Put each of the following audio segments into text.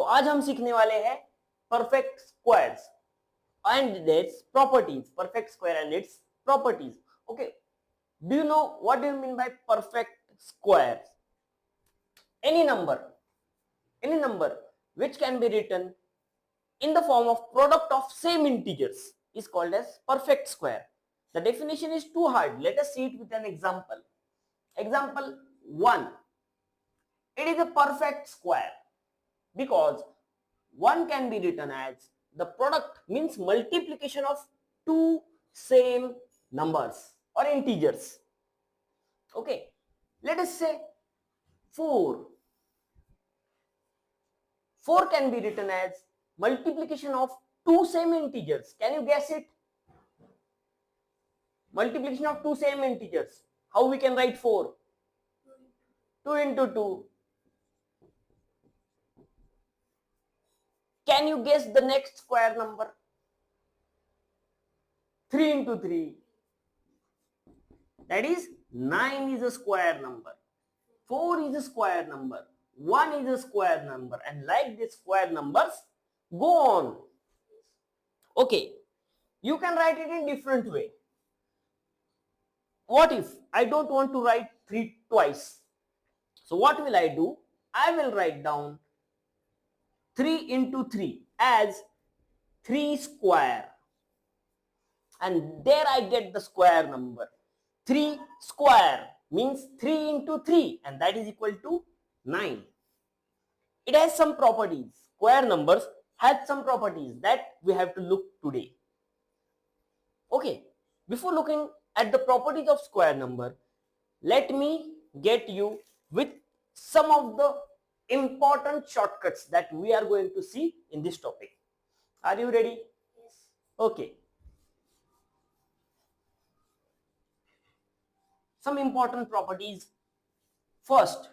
आज हम सीखने वाले हैं perfect squares and its properties, perfect square and its properties. Okay, do you know what do you mean by perfect square? Any number which can be written in the form of product of same integers is called as perfect square. The definition is too hard. Let us see it with an example. Example 1. It is a perfect square because 1 can be written as the product means multiplication of two same numbers or integers. Okay, let us say 4. 4 can be written as multiplication of two same integers. Can you guess it? Multiplication of two same integers. How we can write 4? 2 into 2. Can you guess the next square number? 3 into 3. That is 9 is a square number. 4 is a square number. 1 is a square number, and like this square numbers go on. Okay, you can write it in different way. What if I don't want to write 3 twice? So what will I do? I will write down 3 into 3 as 3 square, and there I get the square number. 3 square means 3 into 3, and that is equal to 9. It has some properties. Square numbers have some properties that we have to look today. Okay, before looking at the properties of square number, let me get you with some of the important shortcuts that we are going to see in this topic. Are you ready? Yes. Okay. Some important properties. First,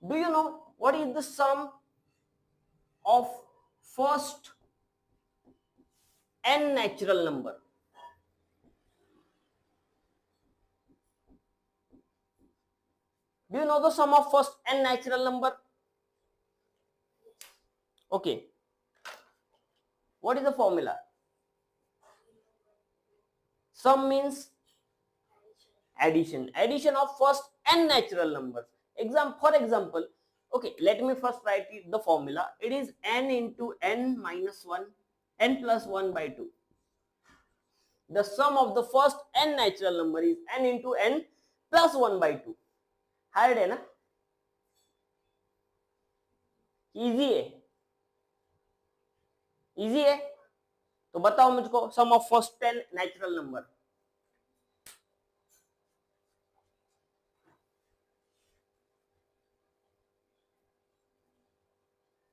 do you know what is the sum of first n natural number? Do you know the sum of first n natural number? Okay. What is the formula? Sum means addition. Addition of first n natural numbers. For example, okay, let me first write the formula. It is n into n minus 1, n plus 1 by 2. The sum of the first n natural number is n into n plus 1 by 2. Hard है ना? Easy है? Easy है? तो बताओ मुझको सम of first 10 natural number.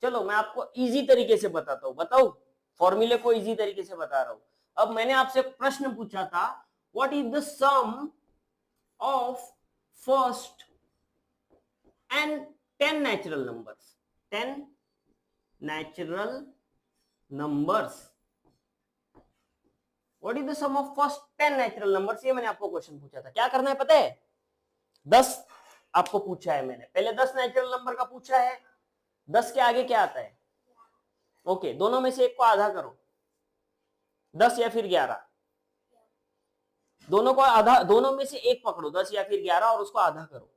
चलो मैं आपको इजी तरीके से बताता हूं. बताओ, फॉर्मूले को इजी तरीके से बता रहा हूं. अब मैंने आपसे प्रश्न पूछा था, what is the sum of first and 10 natural numbers. 10 natural numbers. What is the sum of first 10 natural numbers? ये मैंने आपको क्वेश्चन पूछा था. क्या करना है पता है? 10 आपको पूछा है मैंने. पहले 10 नेचुरल नंबर का पूछा है. 10 के आगे क्या आता है? ओके, दोनों में से एक को आधा करो. 10 या फिर 11. दोनों को आधा, दोनों में से एक पकड़ो, 10 या फिर 11, और उसको आधा करो.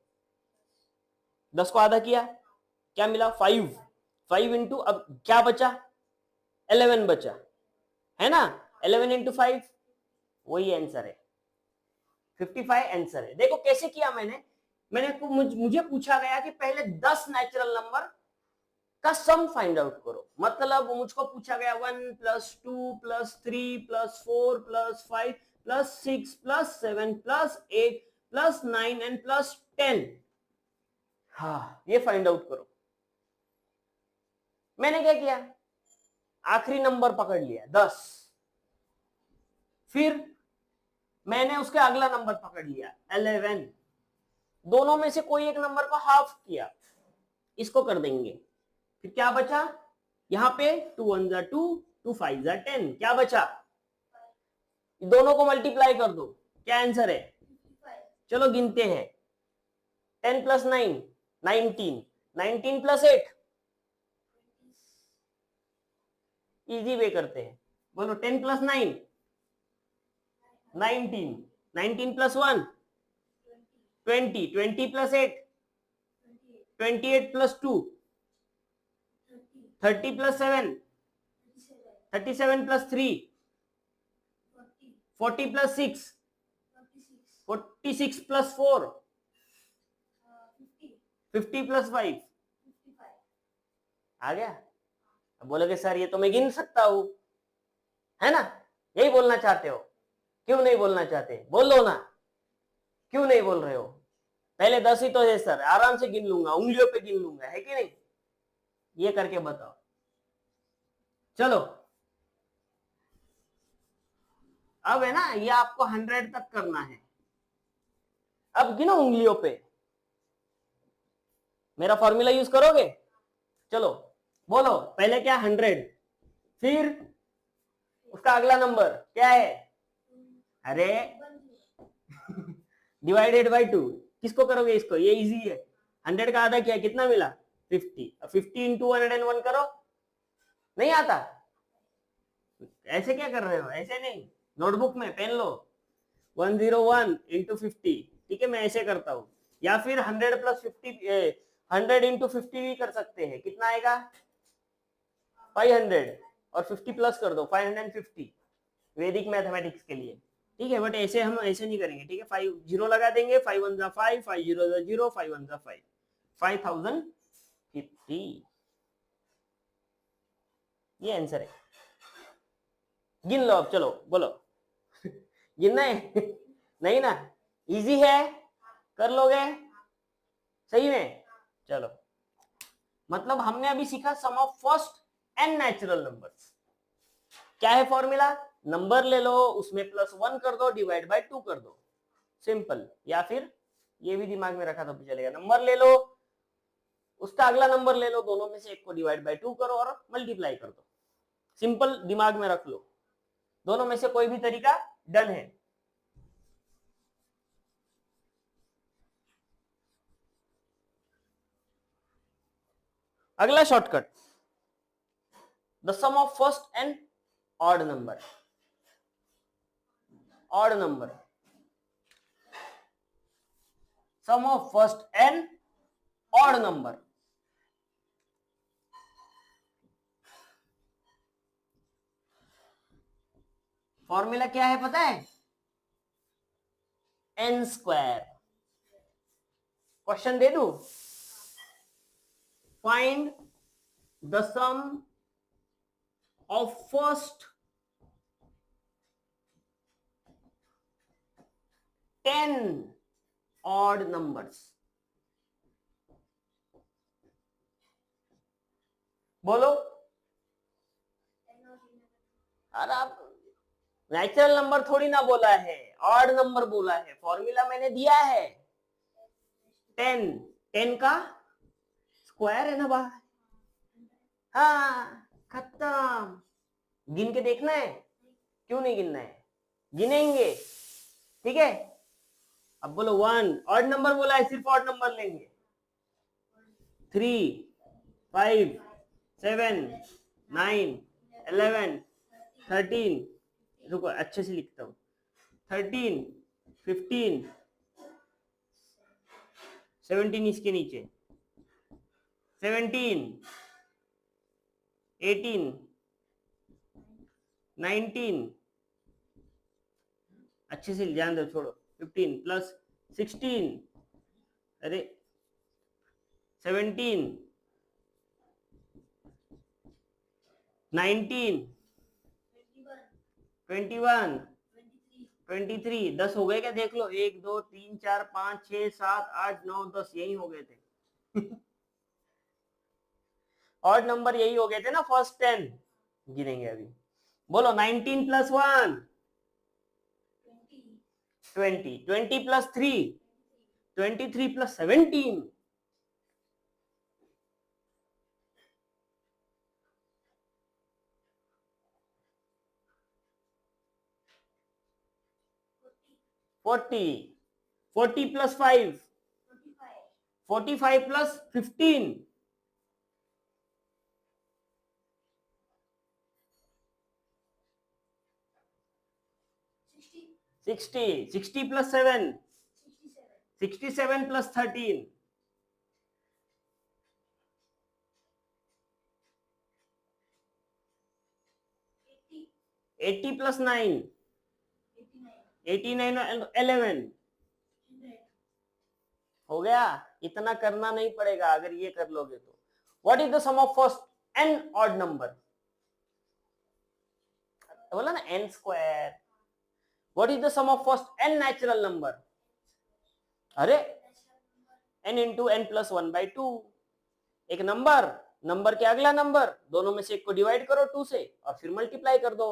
10 को आधा किया, क्या मिला? 5. 5 इंटू, अब क्या बचा? 11 बचा है ना? 11 इंटू 5, वही आंसर है. 55 आंसर है. देखो कैसे किया मैंने मुझे पूछा गया कि पहले 10 नेचुरल नंबर का सम फाइंड आउट करो. मतलब मुझको पूछा गया 1 plus 2 plus 3 plus 4 plus 5 plus 6 plus 7 plus 8 plus 9 and plus 10. हाँ, ये फाइंड आउट करो. मैंने क्या किया? आखिरी नंबर पकड़ लिया 10. फिर मैंने उसके अगला नंबर पकड़ लिया 11. दोनों में से कोई एक नंबर को हाफ किया, इसको कर देंगे. फिर क्या बचा? यहां पे 2 1 जा 2, 2 5 जा 10. क्या बचा? दोनों को मल्टीप्लाई कर दो. क्या आंसर है? 55. चलो गिनते हैं. 10 प्लस 9 19, 19 प्लस 8 इजी वे करते हैं। बोलो 10 plus 9 19, 19 plus 1 20, 20 plus 8 28 plus 2 30 plus 7 37 plus 3 40 plus 6 46 plus 4 50 plus 5 आ गया। अब बोलोगे सर ये तो मैं गिन सकता हूं, है ना? यही बोलना चाहते हो? क्यों नहीं बोलना चाहते? बोलो ना, क्यों नहीं बोल रहे हो? पहले 10 ही तो है सर, आराम से गिन लूंगा, उंगलियों पे गिन लूंगा, है कि नहीं? ये करके बताओ। चलो अब है ना, ये आपको 100 तक करना है। अब गिनो उंगलियों पे, मेरा फॉर्मूला यूज करोगे? चलो बोलो, पहले क्या 100, फिर उसका अगला नंबर क्या है? अरे डिवाइडेड बाई 2, किसको करोगे? इसको, ये इजी है। 100 का आधा क्या, कितना मिला? 50। 50 इंटू 101 करो, नहीं आता? ऐसे क्या कर रहे हो? ऐसे नहीं, नोटबुक में पेन लो, 101 इंटू 50, ठीक है? मैं ऐसे करता हूं, या फिर 100 प्लस 50, 100 इंटू 50 भी कर सकते हैं। कितना आएगा? 500, और 50 प्लस कर दो, 550, वैदिक मैथमेटिक्स के लिए, ठीक है? बट ऐसे हम ऐसे नहीं करेंगे, ठीक है? 5 जीरो लगा देंगे, 5 1 जा 5, 5 0 जा 0, 5 1 जा 5, 5050, ये आंसर है। गिन लो अब, चलो बोलो गिनना है नहीं ना? इजी है, कर लोगे सही में? चलो, मतलब हमने अभी सीखा sum of first n natural numbers. क्या है फॉर्मूला? नंबर ले लो, उसमें प्लस 1 कर दो, डिवाइड बाय 2 कर दो, सिंपल। या फिर ये भी दिमाग में रखा तो भी चलेगा, नंबर ले लो, उसका अगला नंबर ले लो, दोनों में से एक को डिवाइड बाय 2 करो और मल्टीप्लाई कर दो, सिंपल, दिमाग में रख लो। दोनों में से कोई भी तरीका डन है। अगला shortcut, the sum of first and odd number. Odd number, sum of first and odd number. Formula क्या है पता है? n square. क्वेश्चन दे दूं? Find the sum of first 10 odd numbers। बोलो। अरे आप नेचुरल नंबर थोड़ी ना बोला है, ऑड नंबर बोला है, फॉर्मूला मैंने दिया है 10। 10 का स्क्वायर है ना बाहर, हाँ खत्म। गिन के देखना है? क्यों नहीं गिनना है? गिनेंगे, ठीक है? अब बोलो 1, ऑड नंबर बोला है, सिर्फ ऑड नंबर लेंगे। 3 5 7 9 11 13, रुको अच्छे से लिखता हूं, 13 15 17, इसके नीचे 17 18 19, अच्छे से ध्यान दो, छोड़ो, 15 प्लस 16, अरे 17 19 21 23, 10 हो गए क्या? देख लो, 1 2 3 4 5 6 7 8 9 10, यही हो गए थे ऑड नंबर यही हो गए थे ना, फर्स्ट 10 गिनेंगे अभी। बोलो 19 plus 1 20, 20 plus 3 23 plus 17, 40, 40 plus 5 45 plus 15, 60 60 plus 7 67 plus 13 80 plus 9 89 और 11 हो गया। इतना करना नहीं पड़ेगा अगर ये कर लोगे तो। What is the sum of first n odd number? बोला ना n square. What is the sum of first n natural number? अरे n इंटू n प्लस 1/2। एक नंबर, नंबर के अगला नंबर, दोनों में से एक को डिवाइड करो 2 से और फिर मल्टीप्लाई कर दो।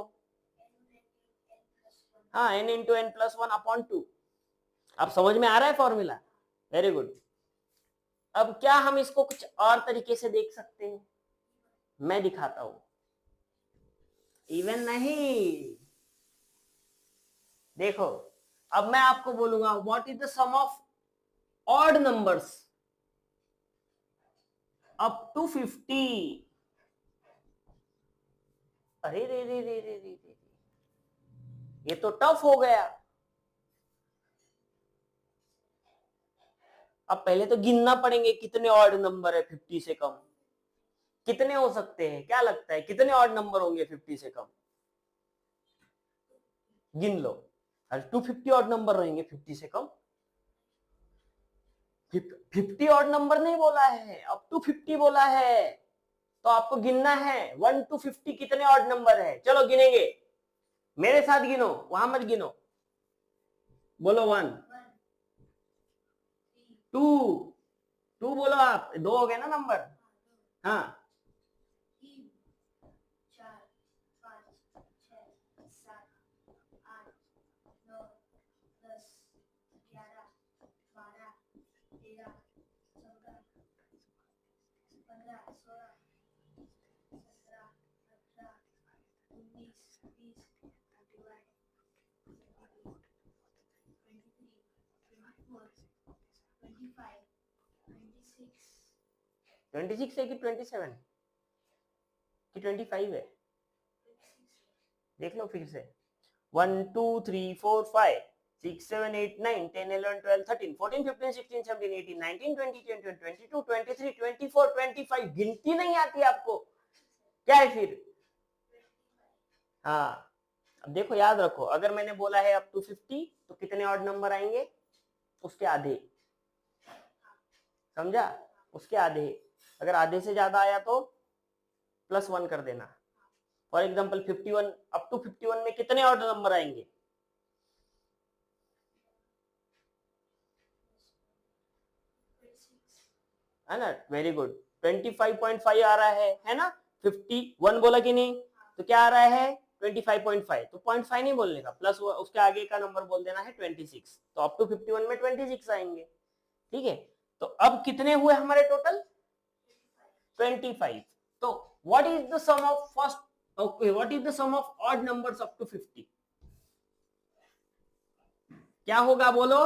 हाँ, n इंटू n प्लस 1/2। अब समझ में आ रहा है फॉर्मूला? Very good. अब क्या हम इसको कुछ और तरीके से देख सकते हैं? मैं दिखाता हूं। इवन नहीं, देखो अब मैं आपको बोलूंगा what is the sum of odd numbers up to 50। अरे रे रे रे रे रे रे, ये तो टफ हो गया। अब पहले तो गिनना पड़ेंगे कितने ऑड नंबर है 50 से कम। कितने हो सकते हैं, क्या लगता है कितने ऑड नंबर होंगे 50 से कम? गिन लो। 250 ऑड नंबर रहेंगे 50 से कम। 50 ऑड नंबर नहीं बोला है, अप टू 50 बोला है। तो आपको गिनना है 1 to 50 कितने ऑड नंबर है। चलो गिनेंगे, मेरे साथ गिनो, वहां मत गिनो। बोलो 1 2 2 बोलो आप, 2 हो गए ना नंबर। हाँ 26 है कि 27 कि 25 है? देख लो फिर से। 1 2 3 4 5 6 7 8 9 10 11 12 13 14 15 16 17 18 19 20 21 22 23 24 25। गिनती नहीं आती आपको, क्या है फिर? हाँ, अब देखो याद रखो, अगर मैंने बोला है अप टू 50 तो कितने ऑड नंबर आएंगे? उसके आधे। समझा? उसके आधे। अगर आधे से ज्यादा आया तो +1 कर देना। फॉर एग्जाम्पल 51, अप टू 51 में कितने ऑड नंबर आएंगे? है ना? Very good. 25.5 आ रहा है ना? 51 बोला कि नहीं? तो क्या आ रहा है? 25.5। तो 0.5 नहीं बोलने का, प्लस उसके आगे का नंबर बोल देना है 26। तो अप टू 51 में 26 आएंगे। ठीक है, तो अब कितने हुए हमारे टोटल? 25। तो what is the sum of first, okay, what is the sum of odd numbers up to 50? क्या होगा बोलो?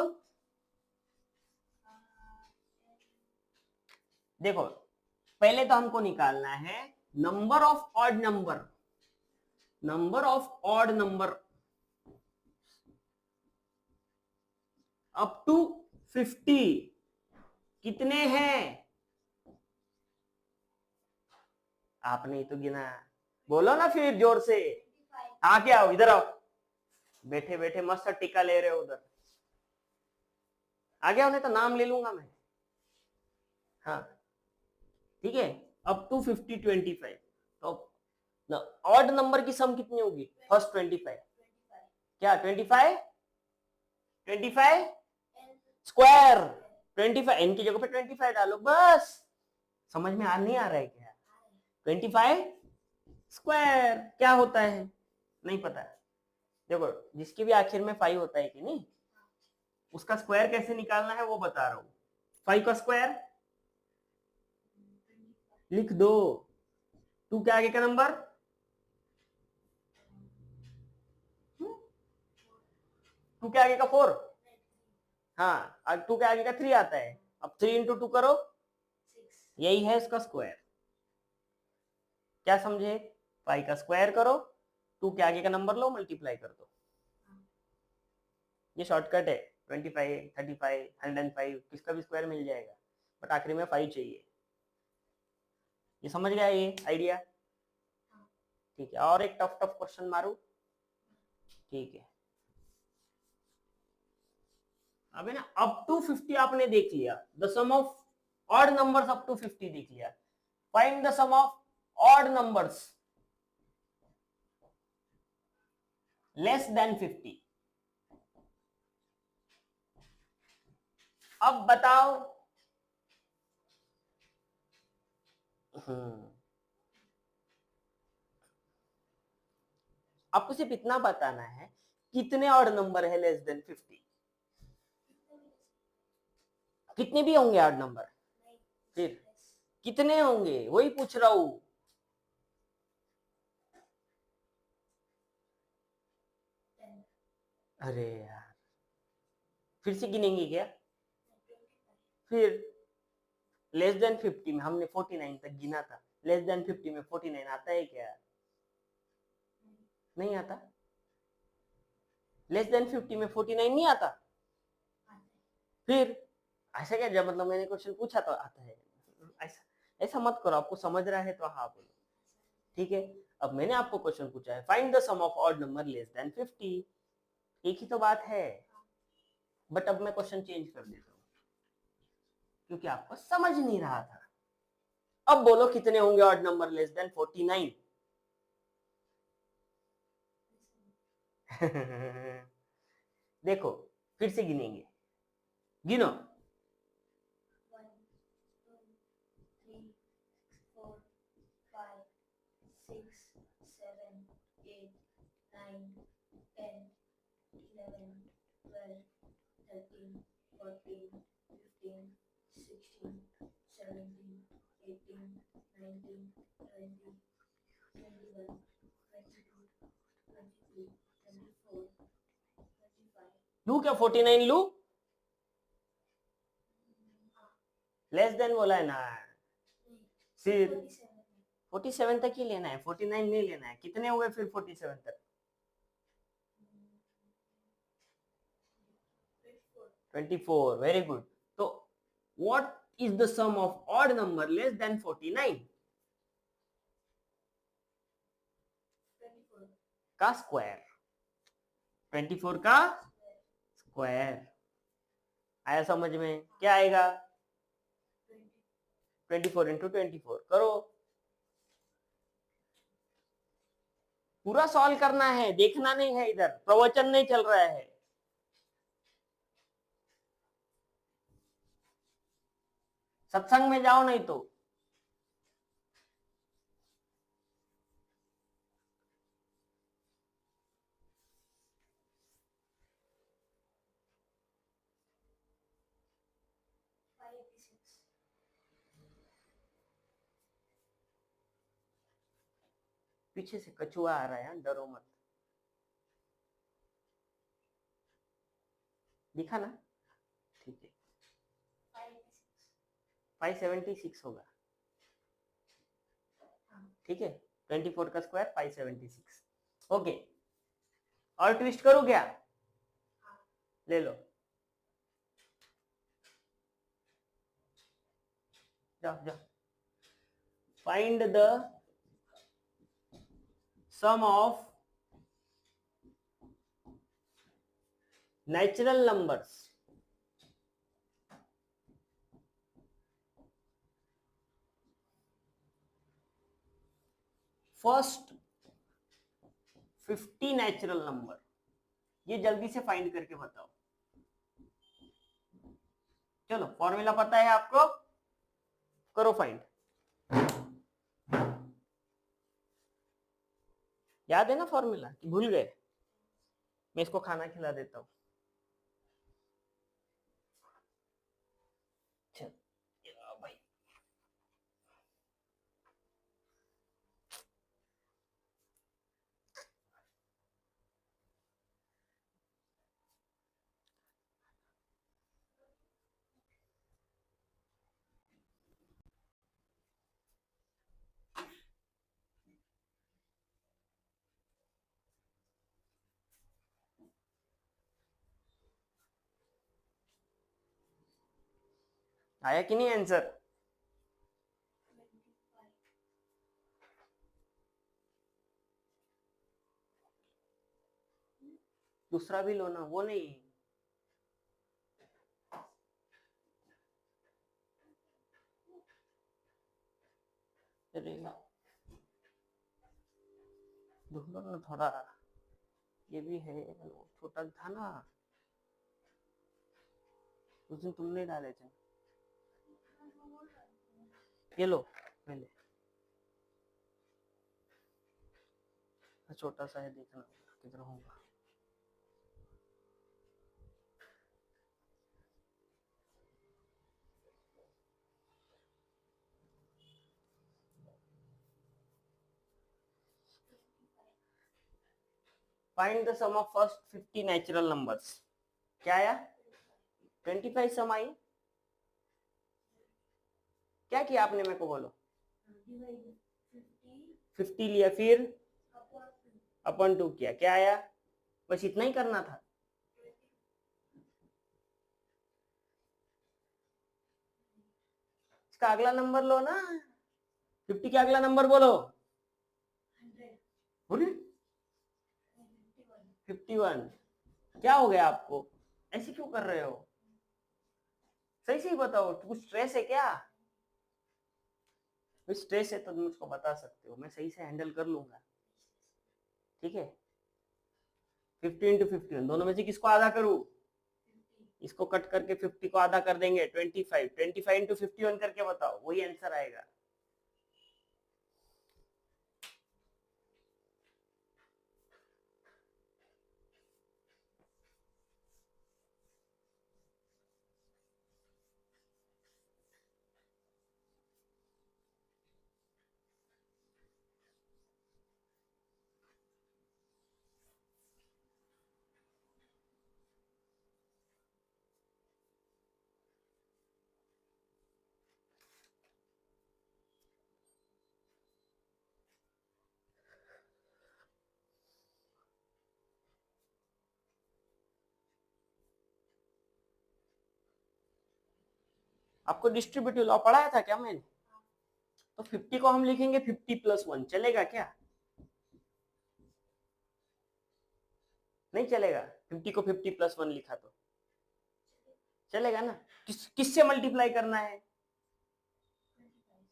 देखो पहले तो हमको निकालना है number of odd number. Number of odd number up to 50 कितने हैं? आपने ही तो गिना। बोलो ना फिर जोर से। आके आओ, इधर आओ। बैठे बैठे मस्त टीका ले रहे हो उधर। आगे आओ नहीं तो नाम ले लूंगा मैं। हाँ ठीक है, अप टू 50 25। तो ऑड नंबर की सम कितनी होगी? फर्स्ट 25। क्या 25? 25 स्क्वायर। 25 एन की जगह पे 25 डालो बस। समझ में नहीं आ रहा है क्या? 25 स्क्वायर क्या होता है? नहीं पता? देखो जिसके भी आखिर में 5 होता है कि नहीं, उसका स्क्वायर कैसे निकालना है वो बता रहा हूं। 5 का स्क्वायर लिख दो। 2 के आगे का नंबर 2 के आगे का 4। हाँ, 2 के आगे का 3 आता है। अब 3 इंटू 2 करो, यही है इसका स्क्वायर। क्या समझे? 5 का स्क्वायर करो, 2 के आगे का नंबर लो, मल्टीप्लाई कर दो। ये शॉर्टकट है, 25, 35, 105 किसका भी स्क्वायर मिल जाएगा, बट आखिरी में 5 चाहिए। ये समझ गया ये आइडिया? ठीक है, और एक टफ टफ क्वेश्चन मारू? ठीक है, अबे ना अप टू 50 आपने देख लिया, the sum of odd numbers up to 50 देख लिया, find the sum of odd numbers less than 50। अब बताओ। आपको सिर्फ इतना बताना है कितने ऑड नंबर है लेस देन 50। कितने भी होंगे ऑड नंबर? फिर कितने होंगे वही पूछ रहा हूं। अरे यार, फिर से गिनेंगे क्या? फिर लेस देन 50 में हमने 49 तक गिना था, लेस देन 50 में 49 आता है क्या? नहीं आता। लेस देन 50 में 49 नहीं आता। फिर ऐसा क्या, जब मतलब मैंने क्वेश्चन पूछा तो आता है, ऐसा ऐसा मत करो। आपको समझ रहा है तो हाँ बोलो, ठीक है। अब मैंने आपको क्वेश्चन पूछा है find the sum of odd number less than 50, एक ही तो बात है, बट अब मैं क्वेश्चन चेंज कर देता हूँ क्योंकि आपको समझ नहीं रहा था। अब बोलो कितने होंगे ऑड नंबर लेस देन 49? देखो फिर से गिनेंगे, गिनो। 1, 2, 3, 4, 5, 6, 7, 8, 9, 10, 11, 12, 13, 14, 15, 16, 17, 18, 19, 20, 21, 22, 23, 24, 25. लू क्या 49 लू? लेस देन बोला है ना, फिर 47 तक ही लेना है, 49 नहीं लेना है। कितने हुए फिर 47 तक? 24, वेरी गुड। तो what is the sum of odd number less than 49? 24 का स्क्वायर, 24 का स्क्वायर। आया समझ में? क्या आएगा? 24 इंटू 24 करो। पूरा सॉल्व करना है, देखना नहीं है, इधर प्रवचन नहीं चल रहा है। सत्संग में जाओ नहीं तो। पीछे से कछुआ आ रहा है, डरो मत। दिखा ना? ठीक है, 576 होगा। ठीक है, 24 का स्क्वायर 576। ओके, और ट्विस्ट करूं क्या? ले लो, जाओ जाओ। Find the sum of natural numbers first 50 natural number. ये जल्दी से फाइंड करके बताओ। चलो, फॉर्मूला पता है आपको, करो फाइंड। याद है ना फॉर्मूला कि भूल गए? मैं इसको खाना खिला देता हूं। चल भाई, आया कि नहीं आंसर? 25. दूसरा भी लो ना, वो नहीं। अरे ढूंढो ना थोड़ा, ये भी है, छोटा था ना, उस दिन तुमने डाले थे। ये लो पहले, छोटा सा है, देखना किधर होगा। Find the sum of first 50 natural numbers. क्या आया? 25 सम आई। क्या किया आपने, मेरे को बोलो। 50 लिया, फिर अपन 2 किया, क्या आया? बस इतना ही करना था। इसका अगला नंबर लो ना, 50 का अगला नंबर बोलो। 51। क्या हो गया आपको, ऐसे क्यों कर रहे हो? सही सही बताओ, कुछ स्ट्रेस है क्या? स्ट्रेस है तो मुझको बता सकते हो, मैं सही से हैंडल कर लूंगा। ठीक है, 50 इंटू 51 दोनों में से किसको आधा करूं? इसको कट करके 50 को आधा कर देंगे, 25। 25 इंटू 51 करके बताओ, वही आंसर आएगा। आपको डिस्ट्रीब्यूटिव लॉ पढ़ाया था क्या मैंने? तो 50 को हम लिखेंगे 50 प्लस 1, चलेगा क्या? नहीं चलेगा? 50 को 50 प्लस 1 लिखा तो चलेगा ना? किससे मल्टीप्लाई करना है?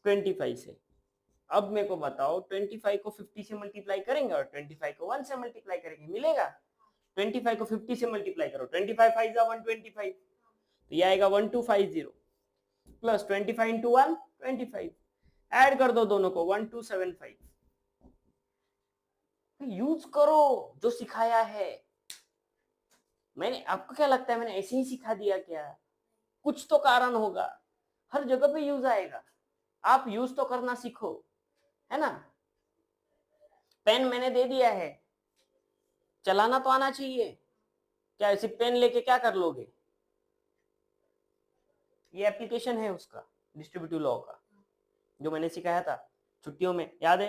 25 से। अब मेरे को बताओ, 25 को 50 से मल्टीप्लाई करेंगे और 25 को 1 से मल्टीप्लाई करेंगे, मिलेगा? 25 को 50 से मल्टीप्लाई करो, 25 5 जा 125, तो ये आएगा 1250 प्लस 25 इंटू 1 25, ऐड कर दो दोनों को 1275। यूज करो जो सिखाया है मैंने। आपको क्या लगता है मैंने ऐसे ही सिखा दिया क्या? कुछ तो कारण होगा, हर जगह पे यूज आएगा। आप यूज तो करना सीखो, है ना? पेन मैंने दे दिया है, चलाना तो आना चाहिए। क्या ऐसे पेन लेके क्या कर लोगे? ये एप्लीकेशन है उसका, डिस्ट्रीब्यूटिव लॉ का, जो मैंने सिखाया था छुट्टियों में, याद है?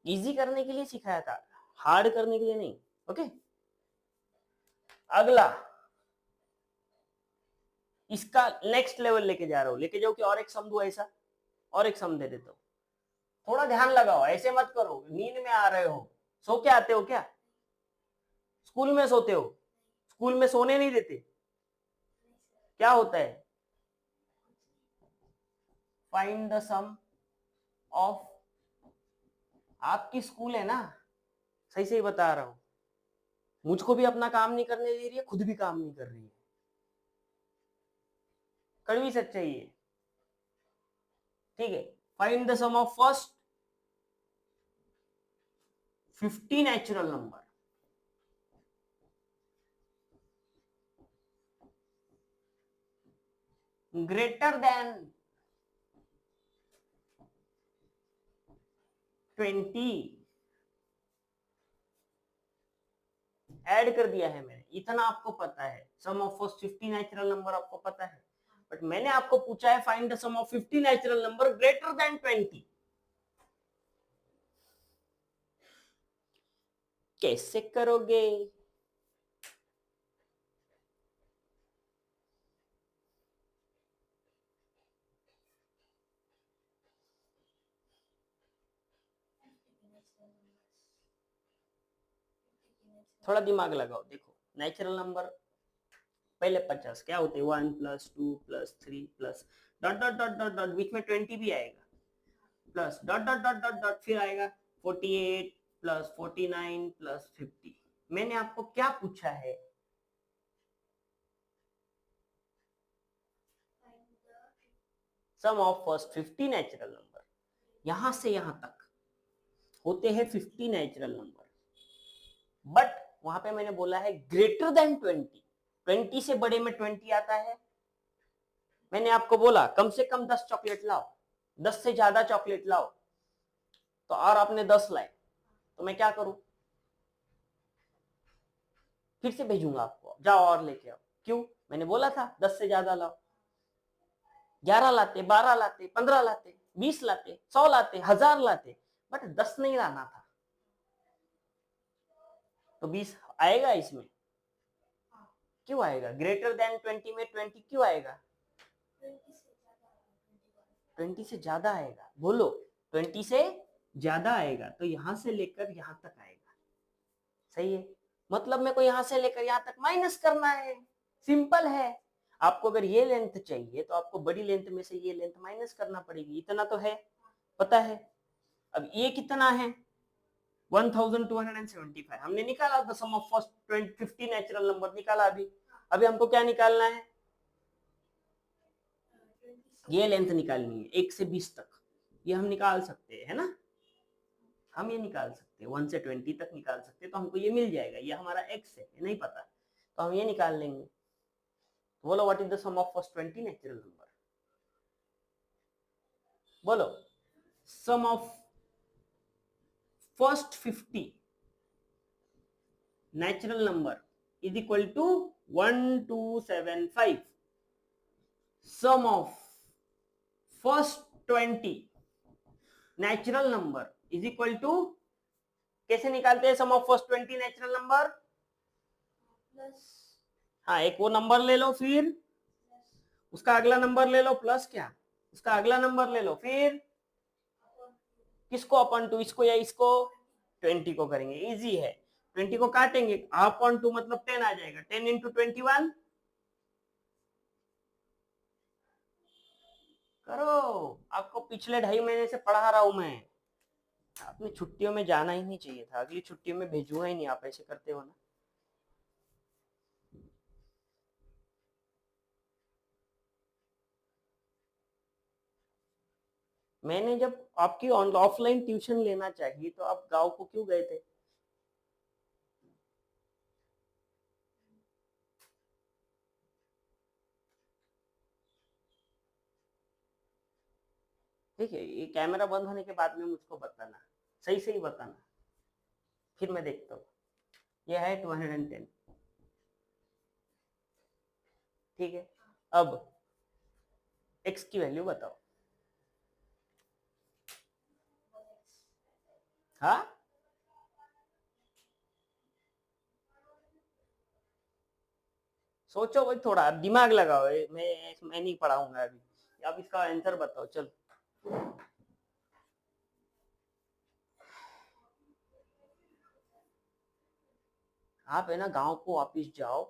इजी करने के लिए सिखाया था, हार्ड करने के लिए नहीं। ओके, अगला इसका नेक्स्ट लेवल लेके जा रहा हूं, लेके जाओ कि और एक सम दो, ऐसा और एक सम दे देता हूं। थोड़ा ध्यान लगाओ, ऐसे मत करो नींद में आ रहे हो। सो के आते हो क्या? स्कूल में सोते हो? स्कूल में सोने नहीं देते? क्या होता है? फाइंड द सम ऑफ, आपकी स्कूल है ना, सही सही बता रहा हूं, मुझको भी अपना काम नहीं करने दे रही है, खुद भी काम नहीं कर रही है, कड़वी सच्चाई है। ठीक है, find the sum of first 50 natural number greater than 20। Add कर दिया है मैंने, इतना आपको पता है। Sum of first 50 natural number आपको पता है, बट मैंने आपको पूछा है find the sum of 50 natural number greater than 20। कैसे करोगे? थोड़ा दिमाग लगाओ, देखो नेचुरल नंबर पहले 50 क्या होते हैं, 1 plus 2 plus 3 plus dot dot dot dot dot, बीच में 20 भी आएगा, plus dot dot dot dot dot, फिर आएगा 48 प्लस 49 प्लस 50। मैंने आपको क्या पूछा है? Sum of first 50 natural number, यहां से यहां तक होते हैं 50 नेचुरल नंबर, बट वहां पे मैंने बोला है ग्रेटर देन 20, 20 से बड़े में 20 आता है। मैंने आपको बोला कम से कम 10 चॉकलेट लाओ, 10 से ज्यादा चॉकलेट लाओ, तो और आपने 10 लाए, तो मैं क्या करूं? फिर से भेजूंगा आपको, जाओ और लेके आओ। क्यों? मैंने बोला था 10 से ज्यादा लाओ। 11 लाते, 12 लाते, 15 लाते, 20 लाते, 100 लाते, 1000 लाते, बट 10 नहीं लाना था, तो 20 आएगा इसमें? क्यों आएगा? ग्रेटर देन 20 में 20 क्यों आएगा? 20 से ज्यादा आएगा, बोलो 20 से ज्यादा आएगा, तो यहां से लेकर यहां तक आएगा, सही है? मतलब मेरे को यहां से लेकर यहां तक माइनस करना है, सिंपल है। आपको अगर ये लेंथ चाहिए तो आपको बड़ी लेंथ में से ये लेंथ माइनस करना पड़ेगी, इतना तो है, पता है। अब ये कितना है? 1275 हमने निकाला था, सम ऑफ फर्स्ट 50 नेचुरल नंबर निकाला। अभी अभी हमको क्या निकालना है? ये लेंथ निकालनी है 1 से 20 तक, ये हम निकाल सकते हैं, है ना? हम ये निकाल सकते हैं 1 से 20 तक निकाल सकते हैं, तो हमको ये मिल जाएगा, ये हमारा x है, नहीं पता तो हम ये निकाल लेंगे। तो बोलो what is the sum of first 20 natural number? बोलो sum of first 50 natural number is equal to 1275। Sum of first 20 natural number is equal to, कैसे निकालते हैं sum of first 20 natural number? हाँ, एक वो नंबर ले लो, फिर उसका अगला नंबर ले लो, प्लस क्या, उसका अगला नंबर ले लो, फिर किसको अपन टू, इसको या इसको? 20 को करेंगे, इजी है। 20 को काटेंगे, अपन टू मतलब 10 आ जाएगा, 10 इंटू 21 करो। आपको पिछले 2.5 महीने से पढ़ा रहा हूं मैं, आपने छुट्टियों में जाना ही नहीं चाहिए था, अगली छुट्टियों में भेजूंगा ही नहीं, आप ऐसे करते हो ना। मैंने जब आपकी ऑफलाइन ट्यूशन लेना चाहिए तो आप गांव को क्यों गए थे? ठीक है, ये कैमरा बंद होने के बाद में मुझको बताना, सही सही बताना, फिर मैं देखता हूँ। ये है 210, ठीक है। अब x की वैल्यू बताओ। हाँ, सोचो भाई, थोड़ा दिमाग लगाओ, मैं नहीं पढ़ाऊंगा अभी, आप इसका आंसर बताओ, चलो। आप है ना गांव को वापिस जाओ,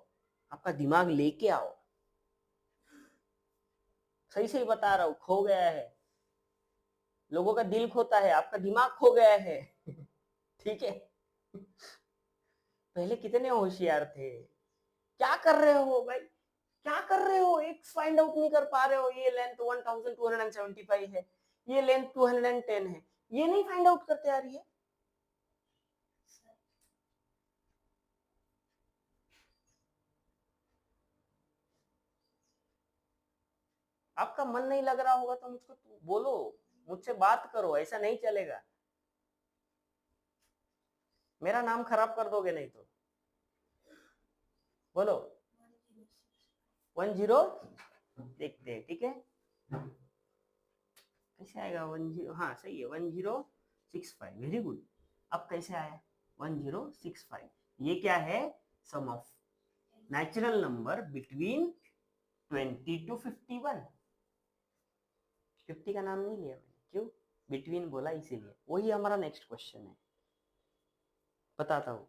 आपका दिमाग लेके आओ, सही सही बता रहा हूँ, खो गया है, लोगों का दिल खोता है, आपका दिमाग खो गया है। ठीक है, पहले कितने होशियार थे, क्या कर रहे हो भाई, क्या कर रहे हो, एक्स फाइंड आउट नहीं कर पा रहे हो, ये लेंथ 1275 है, ये लेंथ 210 है, ये नहीं फाइंड आउट करते आ रही है। आपका मन नहीं लग रहा होगा तो मुझको बोलो, मुझसे बात करो, ऐसा नहीं चलेगा, मेरा नाम खराब कर दोगे नहीं तो। बोलो 10, देखते हैं, ठीक है, कैसे आएगा 10, हाँ सही है 1065, वेरी गुड। अब कैसे आया 1065? ये क्या है? Sum of natural number between 20 to 51। 50 का नाम नहीं लिया मैंने, क्यों? बिटवीन बोला इसीलिए। वही हमारा नेक्स्ट क्वेश्चन है, बताता हूँ।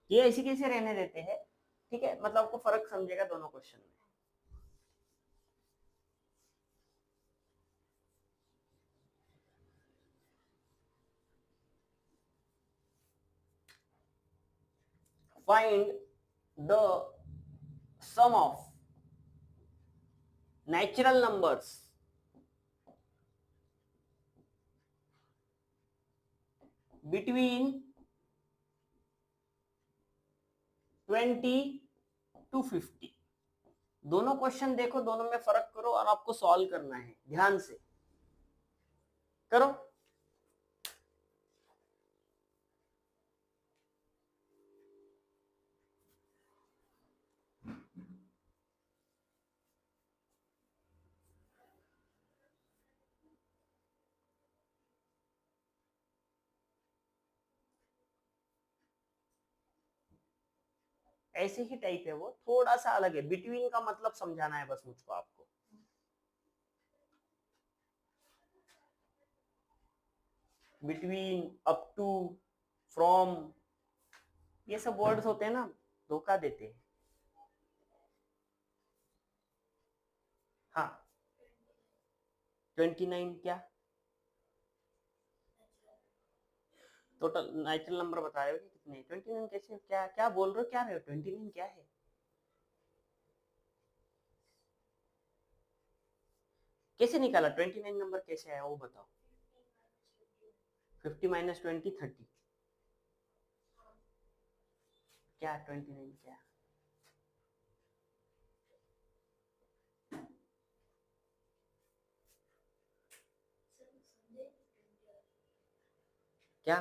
ये ऐसे कैसे रहने देते हैं, ठीक है, मतलब आपको फर्क समझेगा दोनों क्वेश्चन में। Find the sum of natural numbers between 20 to 50। दोनों क्वेश्चन देखो, दोनों में फर्क करो और आपको सॉल्व करना है, ध्यान से करो। ऐसे ही टाइप है वो, थोड़ा सा अलग है, बिटवीन का मतलब समझाना है बस मुझको आपको। बिटवीन, अप टू, फ्रॉम, ये सब वर्ड्स होते हैं ना, धोखा देते हैं। हाँ 29 क्या टोटल नेचुरल नंबर बता रहे हो कि कितने? 29 कैसे, क्या क्या बोल रहे हो, क्या रहे हो? 29 क्या है? कैसे निकाला 29 नंबर, कैसे आया वो बताओ। 50 माइनस 20 30, क्या 29 क्या? क्या?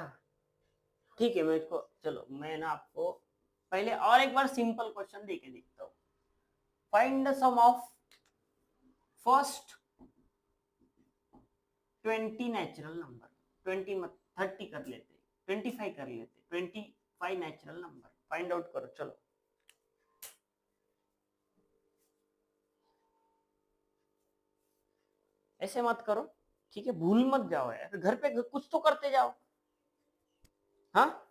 ठीक है, मैं इसको, चलो मैं ना आपको पहले और एक बार सिंपल क्वेश्चन दे के देखता हूँ। Find the sum of first 20 natural number, 20 मत 30 कर लेते, 25 कर लेते, 25 नेचुरल नंबर फाइंड आउट करो। चलो ऐसे मत करो, ठीक है, भूल मत जाओ यार, घर पे कुछ तो करते जाओ। हाँ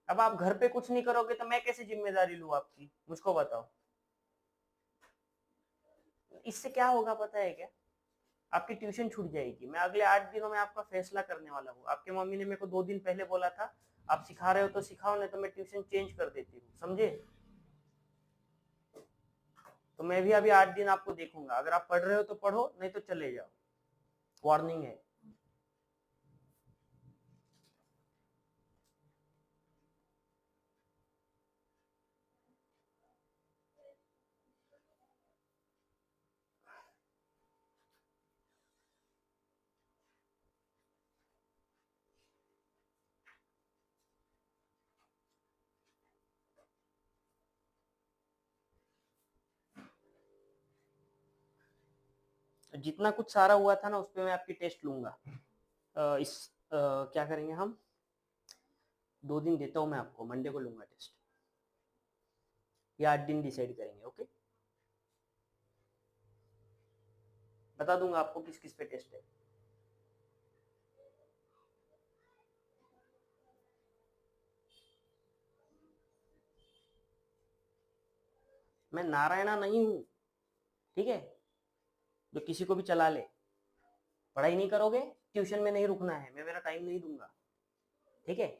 अब आप घर पे कुछ नहीं करोगे तो मैं कैसे जिम्मेदारी लूं आपकी, मुझको बताओ। इससे क्या होगा पता है क्या? आपकी ट्यूशन छूट जाएगी। मैं अगले 8 दिनों में आपका फैसला करने वाला हूँ। आपके मम्मी ने मेरे को 2 दिन पहले बोला था आप सिखा रहे हो तो सिखाओ, नहीं तो मैं ट्यूशन चेंज कर देती हूँ, समझे? तो मैं भी अभी 8 दिन आपको देखूंगा, अगर आप पढ़ रहे हो तो पढ़ो, नहीं तो चले जाओ, वार्निंग है। जितना कुछ सारा हुआ था ना उस पर मैं आपकी टेस्ट लूंगा। क्या करेंगे हम, 2 दिन देता हूँ मैं आपको, मंडे को लूंगा टेस्ट, या 8 दिन डिसाइड करेंगे। ओके, बता दूंगा आपको किस किस पे टेस्ट है। मैं नारायणा नहीं हूँ, ठीक है, जो किसी को भी चला ले। पढ़ाई नहीं करोगे, ट्यूशन में नहीं रुकना है, मैं मेरा टाइम नहीं दूंगा, ठीक है?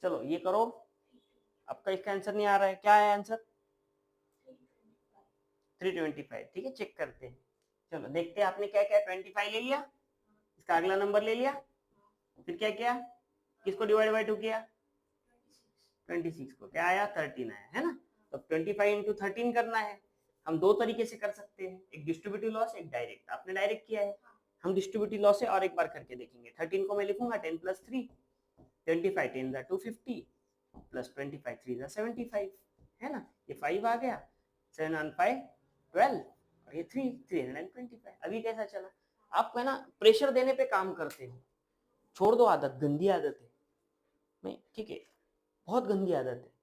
चलो ये करो, आपका इसका आंसर नहीं आ रहा है, क्या है आंसर? 325, ठीक है, चेक करते हैं। चलो देखते हैं आपने क्या क्या, 25 ले लिया, इसका अगला नंबर ले लिया, फिर क्या किया, किसको डिवाइड बाई 2 किया, 26 को, क्या आया 13 आया, है ना? तो 25 इंटू 13 करना है, हम दो तरीके से कर सकते हैं, एक डिस्ट्रीब्यूटिव लॉस, एक डायरेक्ट। आपने डायरेक्ट किया है, हम डिस्ट्रीब्यूटिव लॉस से और एक बार करके देखेंगे। 13 को मैं लिखूंगा 10 + 3, 25 10 = 250 प्लस 25 3 = 75, है ना। ये 5 आ गया, 7 on 5 12 और ये 325। अभी कैसा चला? आप है ना प्रेशर देने पे काम करते हो, छोड़ दो आदत, गंदी आदत है नहीं, ठीक है, बहुत गंदी आदत है।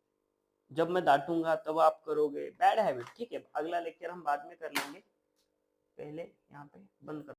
जब मैं डांटूंगा तब आप करोगे, बैड हैबिट। ठीक है, अगला लेक्चर हम बाद में कर लेंगे, पहले यहाँ पे बंद कर।